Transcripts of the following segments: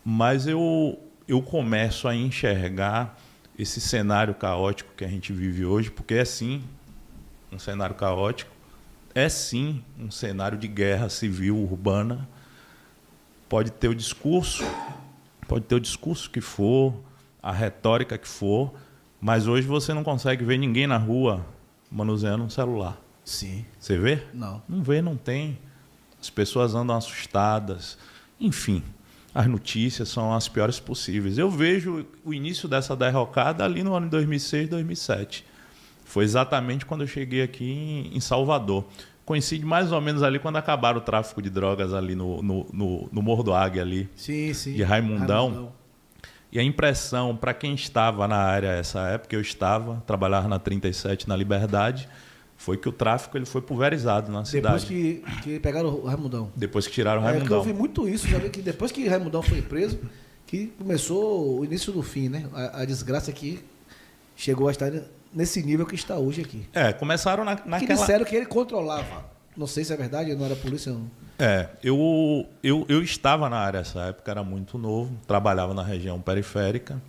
Mas eu começo a enxergar esse cenário caótico que a gente vive hoje, porque é sim um cenário caótico, é sim um cenário de guerra civil urbana. Pode ter o discurso que for, a retórica que for, mas hoje você não consegue ver ninguém na rua manuseando um celular. Sim. Você vê? Não. Não vê, não tem. As pessoas andam assustadas. Enfim, as notícias são as piores possíveis. Eu vejo o início dessa derrocada ali no ano de 2006, 2007. Foi exatamente quando eu cheguei aqui em Salvador. Coincide mais ou menos ali quando acabaram o tráfico de drogas ali no Morro do Águia ali, Sim. de Raimundão. E a impressão, para quem estava na área nessa época, eu trabalhava na 37, na Liberdade, foi que o tráfico ele foi pulverizado na cidade. Depois que pegaram o Raimundão. Depois que tiraram o Raimundão. Eu ouvi muito isso, já vi que depois que Raimundão foi preso, que começou o início do fim, né? A desgraça que chegou a estar nesse nível que está hoje aqui. Começaram naquela... Que disseram que ele controlava. Não sei se é verdade, eu não era polícia. Não. Eu estava na área nessa época, era muito novo, trabalhava na região periférica.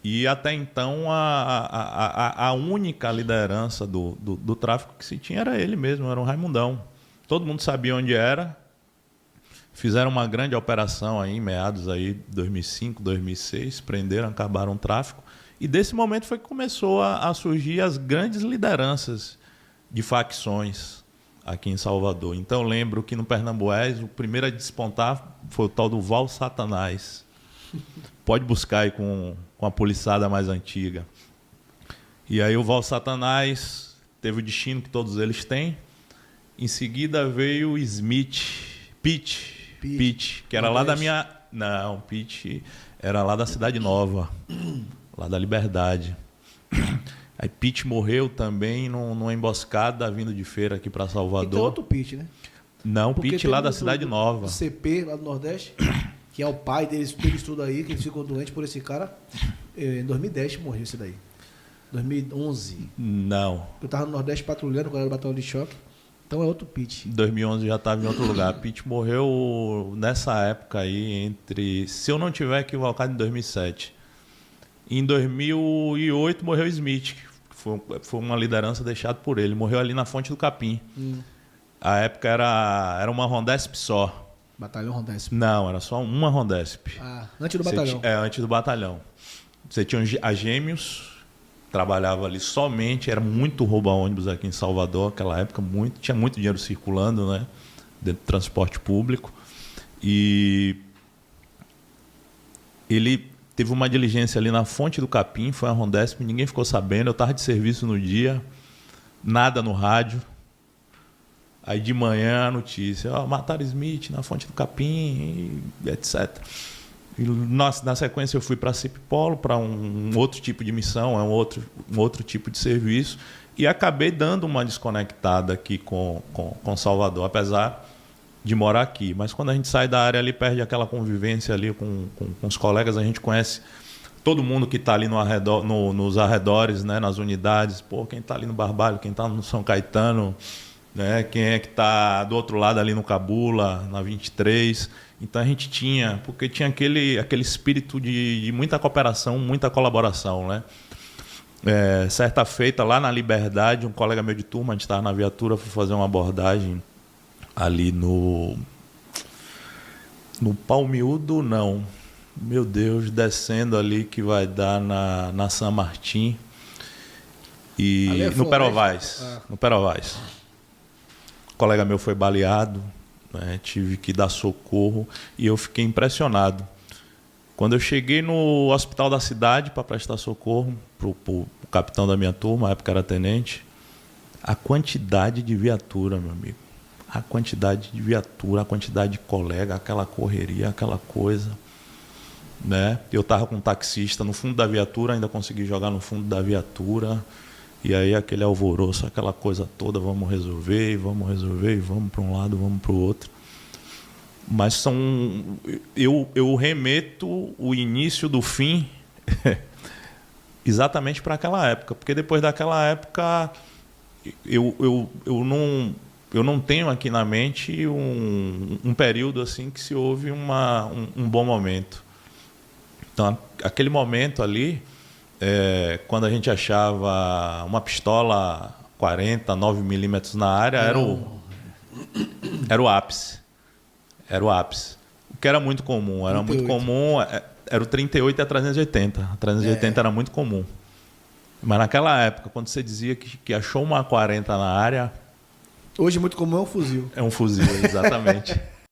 E até então a única liderança do tráfico que se tinha era ele mesmo, era o Raimundão. Todo mundo sabia onde era. Fizeram uma grande operação aí, em meados aí 2005, 2006, prenderam, acabaram o tráfico. E desse momento foi que começou a surgir as grandes lideranças de facções aqui em Salvador. Então eu lembro que no Pernambués o primeiro a despontar foi o tal do Val Satanás. Pode buscar aí com a poliçada mais antiga. E aí o Val Satanás teve o destino que todos eles têm. Em seguida veio o Pete, que era lá da minha... Não, Pete era lá da Cidade Nova, lá da Liberdade. Aí Pete morreu também numa emboscada vindo de feira aqui para Salvador. Então outro Pete, né? Não, Pete lá da Cidade Nova. Do CP, lá do Nordeste, que é o pai deles tudo aí, que eles ficam doentes por esse cara. Em 2010 morreu esse daí. 2011. Não. Eu estava no Nordeste patrulhando quando era o batalhão de choque. Então é outro Pete. 2011 já estava em outro lugar. Pete morreu nessa época aí, se eu não tiver equivocado, em 2007. Em 2008 morreu Smith, que foi uma liderança deixada por ele. Morreu ali na Fonte do Capim. A época era uma Rondesp só. Batalhão Rondesp? Não, era só uma Rondesp. Antes do batalhão. Antes do batalhão. Você tinha a Gêmeos, trabalhava ali somente, era muito rouba-ônibus aqui em Salvador, naquela época, tinha muito dinheiro circulando, né, dentro do transporte público. E ele teve uma diligência ali na Fonte do Capim, foi a Rondesp, ninguém ficou sabendo, eu estava de serviço no dia, nada no rádio. Aí de manhã a notícia, mataram Smith na Fonte do Capim, etc. E na sequência eu fui para a Cipolo, para um outro tipo de missão, um outro tipo de serviço, e acabei dando uma desconectada aqui com Salvador, apesar de morar aqui. Mas quando a gente sai da área ali, perde aquela convivência ali com os colegas, a gente conhece todo mundo que está ali nos arredores, né, nas unidades, quem está ali no Barbalho, quem está no São Caetano, né, quem é que está do outro lado ali no Cabula, na 23. Então a gente tinha aquele espírito de muita cooperação, muita colaboração, né? Certa feita, lá na Liberdade, um colega meu de turma, a gente estava na viatura, foi fazer uma abordagem ali no Palmiúdo, não. Meu Deus, descendo ali que vai dar na San Martín e no Perovais. No Perovais. Um colega meu foi baleado, né? Tive que dar socorro e eu fiquei impressionado. Quando eu cheguei no hospital da cidade para prestar socorro para o capitão da minha turma, na época era tenente, a quantidade de viatura, meu amigo. A quantidade de viatura, a quantidade de colega, aquela correria, aquela coisa, né? Eu estava com um taxista no fundo da viatura, ainda consegui jogar no fundo da viatura. E aí aquele alvoroço, aquela coisa toda, vamos resolver, e vamos para um lado, vamos para o outro. Mas eu remeto o início do fim exatamente para aquela época, porque depois daquela época eu não tenho aqui na mente um período assim que se houve um bom momento. Então, aquele momento ali, quando a gente achava uma pistola 40, 9mm na área, era o ápice. Era o ápice. O que era muito comum. Era 38. Muito comum. Era o 38 e a 380. A 380 era muito comum. Mas naquela época, quando você dizia que achou uma 40 na área... Hoje muito comum é um fuzil. É um fuzil, exatamente.